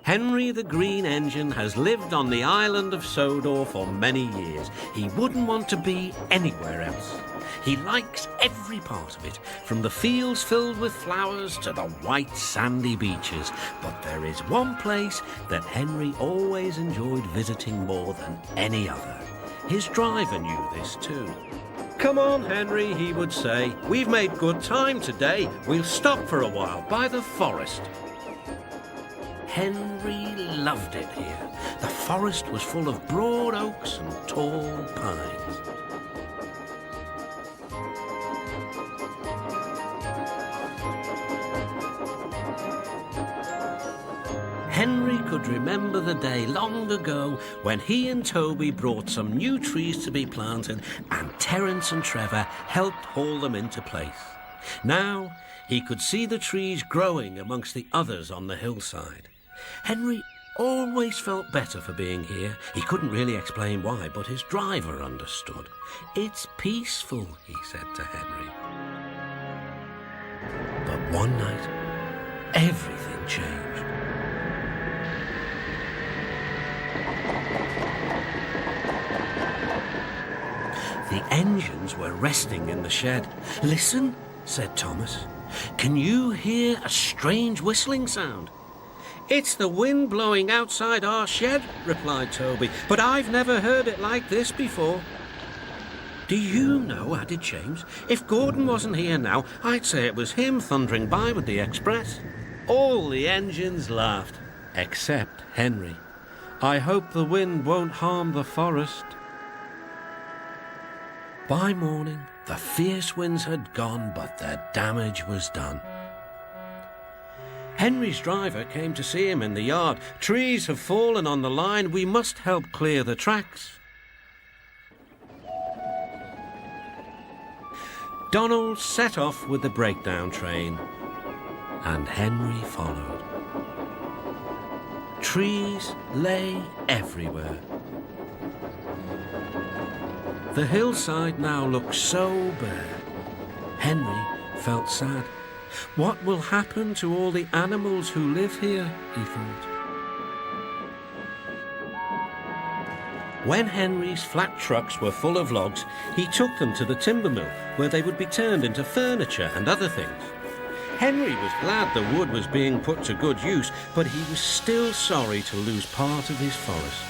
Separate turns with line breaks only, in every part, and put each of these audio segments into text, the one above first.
Henry the Green Engine has lived on the island of Sodor for many years. He wouldn't want to be anywhere else. He likes every part of it, from the fields filled with flowers to the white sandy beaches. But there is one place that Henry always enjoyed visiting more than any other. His driver knew this too. "Come on, Henry," he would say. "We've made good time today. We'll stop for a while by the forest." Henry loved it here. The forest was full of broad oaks and tall pines. Henry could remember the day long ago when he and Toby brought some new trees to be planted and Terence and Trevor helped haul them into place. Now he could see the trees growing amongst the others on the hillside. Henry always felt better for being here. He couldn't really explain why, but his driver understood. "It's peaceful," he said to Henry. But one night, everything changed. The engines were resting in the shed. "Listen," said Thomas. "Can you hear a strange whistling sound?" "It's the wind blowing outside our shed," replied Toby, "but I've never heard it like this before." "Do you know," added James, "if Gordon wasn't here now, I'd say it was him thundering by with the express." All the engines laughed, except Henry. "I hope the wind won't harm the forest." By morning, the fierce winds had gone, but the damage was done. Henry's driver came to see him in the yard. "Trees have fallen on the line. We must help clear the tracks." Donald set off with the breakdown train, and Henry followed. Trees lay everywhere. The hillside now looked so bare. Henry felt sad. What will happen to all the animals who live here, he thought. When Henry's flat trucks were full of logs, he took them to the timber mill, where they would be turned into furniture and other things. Henry was glad the wood was being put to good use, but he was still sorry to lose part of his forest.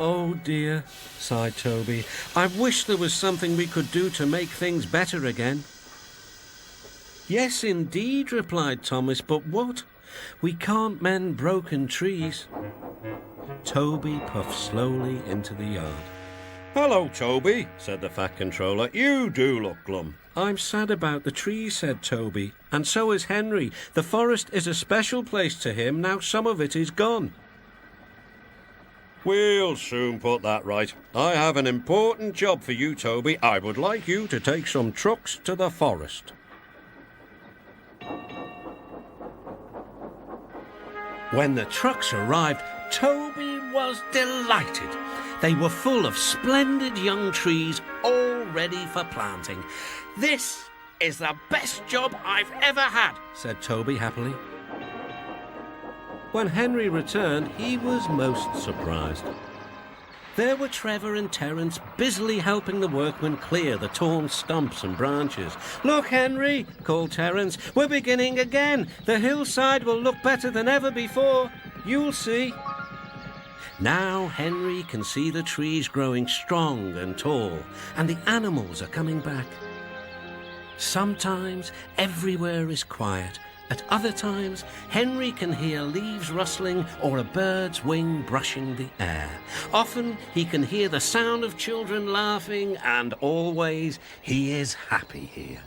"Oh dear," sighed Toby. "I wish there was something we could do to make things better again." "Yes, indeed," replied Thomas, "but what? We can't mend broken trees." Toby puffed slowly into the yard. "Hello, Toby," said the Fat Controller. "You do look glum." "I'm sad about the trees," said Toby, "and so is Henry. The forest is a special place to him. Now some of it is gone." "We'll soon put that right. I have an important job for you, Toby. I would like you to take some trucks to the forest." When the trucks arrived, Toby was delighted. They were full of splendid young trees, all ready for planting. "This is the best job I've ever had," said Toby happily. When Henry returned, he was most surprised. There were Trevor and Terence busily helping the workmen clear the torn stumps and branches. "Look, Henry," called Terence, "we're beginning again. The hillside will look better than ever before. You'll see." Now Henry can see the trees growing strong and tall, and the animals are coming back. Sometimes everywhere is quiet. At other times, Henry can hear leaves rustling or a bird's wing brushing the air. Often he can hear the sound of children laughing, and always he is happy here.